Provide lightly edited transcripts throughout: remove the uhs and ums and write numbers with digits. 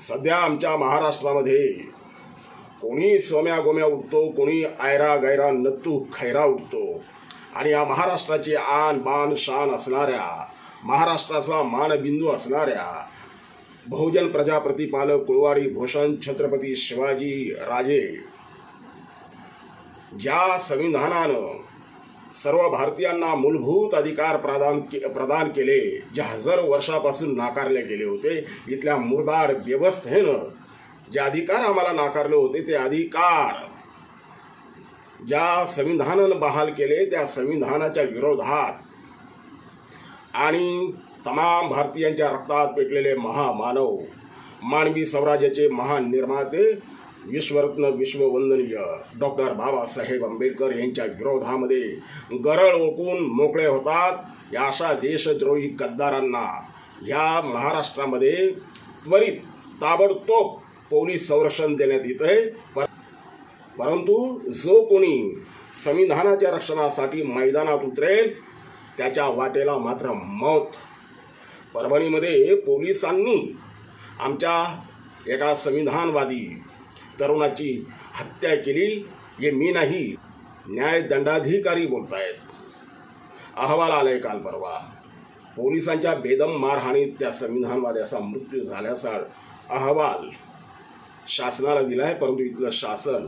सध्या आमच्या महाराष्ट्रामध्ये कोणी सोम्या गोम्या उठतो, कोणी आयरा गैरा नत्तू खैरा उठतो आणि या महाराष्ट्राची आन बान शान असणाऱ्या, महाराष्ट्राचा मानबिंदू असणाऱ्या बहुजन प्रजाप्रतिपालक कुळवाडी भूषण छत्रपती शिवाजी राजे ज्या संविधानानं सर्व भारतीयांना मूलभूत अधिकार प्रदान केले, जे हजारो वर्षापासून नाकारले गेले होते, इथल्या मुरबाड व्यवस्थेनं जे अधिकार आम्हाला नाकारले होते, ते अधिकार ज्या संविधानानं बहाल केले, त्या संविधानाच्या विरोधात आणि तमाम भारतीयांच्या रक्तात पेटलेले महामानव, मानवी स्वराज्याचे महान निर्माते, विश्वरत्न विश्ववंदनीय डॉक्टर बाबासाहेब आंबेडकर यांच्या विरोधामध्ये गरळ ओकून मोकळे होतात, या अशा देशद्रोही गद्दारांना या महाराष्ट्रामध्ये त्वरित ताबडतोब पोलीस संरक्षण देण्यात येते। परंतु जो कोणी संविधानाच्या रक्षणासाठी मैदानात उतरेल त्याच्या वाटेला मात्र मौत। परभणीमध्ये पोलिसांनी आमच्या एका संविधानवादी तरुणाची हत्या केली, हे मी नाही, न्यायदंडाधिकारी बोलतायत। अहवाल आलाय काल परवा, पोलिसांच्या बेदम मारहाणीत त्या संविधानवाद्याचा मृत्यू झाल्याचा अहवाल शासनाला दिलाय, परंतु इथलं शासन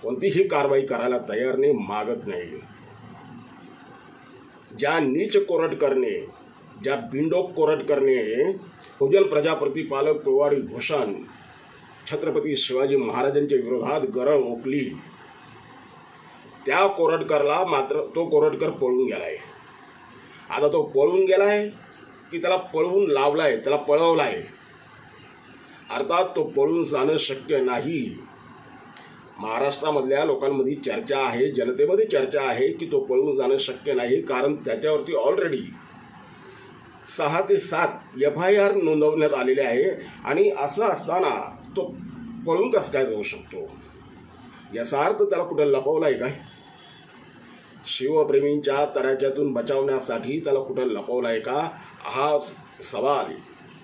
कोणतीही कारवाई करायला तयार नाही, मागत नाही। ज्या नीच कोरड करणे, ज्या बिंडोक कोरड करणे बहुजन प्रजाप्रतिपालक कुळवाडी भूषण छत्रपती शिवाजी महाराजांच्या विरोधात गरळ ओकली, त्या कोरडकरला मात्र तो कोरडकर पळून गेलाय। आता तो पळून गेलाय की त्याला पळवून लावलाय, त्याला पळवलाय? अर्थात तो पळून जाणं शक्य नाही। महाराष्ट्रामधल्या लोकांमध्ये चर्चा आहे, जनतेमध्ये चर्चा आहे की तो पळून जाणं शक्य नाही, कारण त्याच्यावरती ऑलरेडी 6 ते 7 FIR नोंदवण्यात आलेले आहे आणि असं असताना तो पळून कसं काय जाऊ शकतो? याचा अर्थ त्याला कुठे लपवलाय काय? शिवप्रेमींच्या तडाख्यातून बचावण्यासाठी त्याला कुठे लपवलाय का? हा सवाल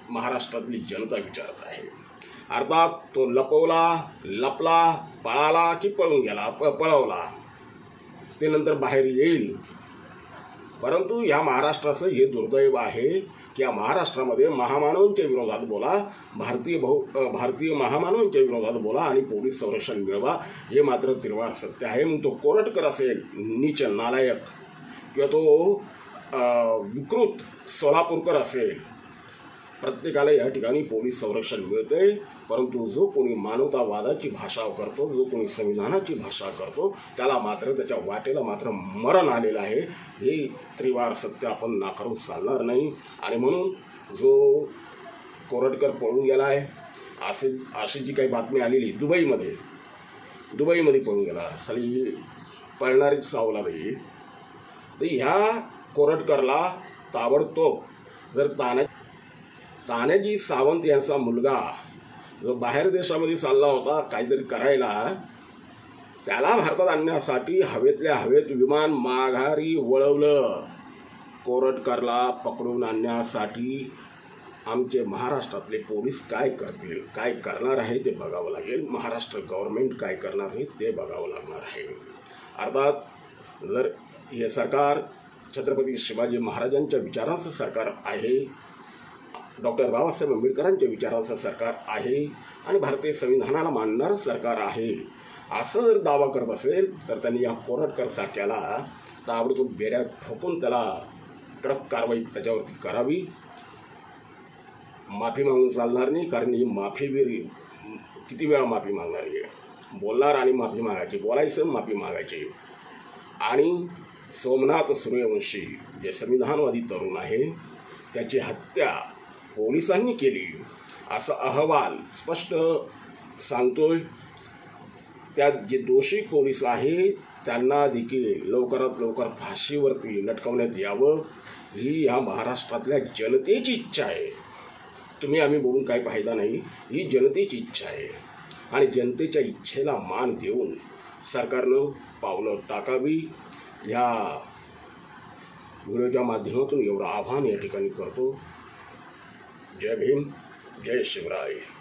महाराष्ट्रातली जनता विचारत आहे। अर्थात तो लपवला, लपला, पळाला की पळून गेला, पळवला, ते नंतर बाहेर येईल। परंतु या महाराष्ट्राचं हे दुर्दैव आहे की या महाराष्ट्रामध्ये महामानवांच्या विरोधात बोला, भारतीय महामानवांच्या विरोधात बोला आणि पोलीस संरक्षण मिळवा, हे मात्र तिरवार सत्य आहे। मग तो कोरटकर असेल, नीच नालायक, किंवा तो विकृत सोलापूरकर असेल, प्रत्येकाला या ठिकाणी पोलीस संरक्षण मिळते। परंतु जो कोणी मानवतावादाची भाषा करतो, जो कोणी संविधानाची भाषा करतो, त्याला मात्र त्याच्या वाटेला मात्र मरण आलेलं आहे, हे त्रिवार सत्य आपण नाकारून चालणार नाही। आणि म्हणून जो कोरटकर पळून गेला आहे, अशी जी काही बातमी आलेली दुबईमध्ये पळून गेला, साली पळणारीच सावला देईल, तर ह्या कोरटकरला ताबडतोब जर तानाजी सावंत यांचा मुलगा जो बाहेर देशामध्ये चालला होता काहीतरी करायला, त्याला भारतात आणण्यासाठी हवेतल्या हवेत विमान माघारी वळवलं। कोरटकरला पकडून आणण्यासाठी आमचे महाराष्ट्रातले पोलीस काय करतील, काय करणार आहे ते बघावं लागेल। महाराष्ट्र गव्हर्नमेंट काय करणार आहे ते बघावं लागणार आहे। अर्थात जर हे सरकार छत्रपती शिवाजी महाराजांच्या विचारांचं सरकार आहे, डॉक्टर बाबासाहेब आंबेडकरांच्या विचारांचं सरकार आहे आणि भारतीय संविधानाला मानणारं सरकार आहे, असं जर दावा करत असेल तर त्यांनी या कोरटकर सारख्याला ताबडतोब बेड्या ठोकून त्याला कडक कारवाई त्याच्यावरती करावी। माफी मागून चालणार नाही, कारण ही माफीवीर किती वेळा माफी मागणार आहे, बोलणार आणि माफी मागायची, बोलायचं माफी मागायची। आणि सोमनाथ सूर्यवंशी जे संविधानवादी तरुण आहे, त्याची हत्या पोलिसांनी केली असा अहवाल स्पष्ट सांगतोय। त्यात जे दोषी पोलीस आहे त्यांना देखील लवकरात लवकर फाशीवरती लटकवण्यात यावं, ही या महाराष्ट्रातल्या जनतेची इच्छा आहे। तुम्ही आम्ही बोलून काही फायदा नाही, ही जनतेची इच्छा आहे आणि जनतेच्या इच्छेला मान देऊन सरकारनं पावलं टाकावी। या व्हिडिओच्या माध्यमातून एवढं आव्हान या ठिकाणी करतो। जय भीम, जय शिवराय.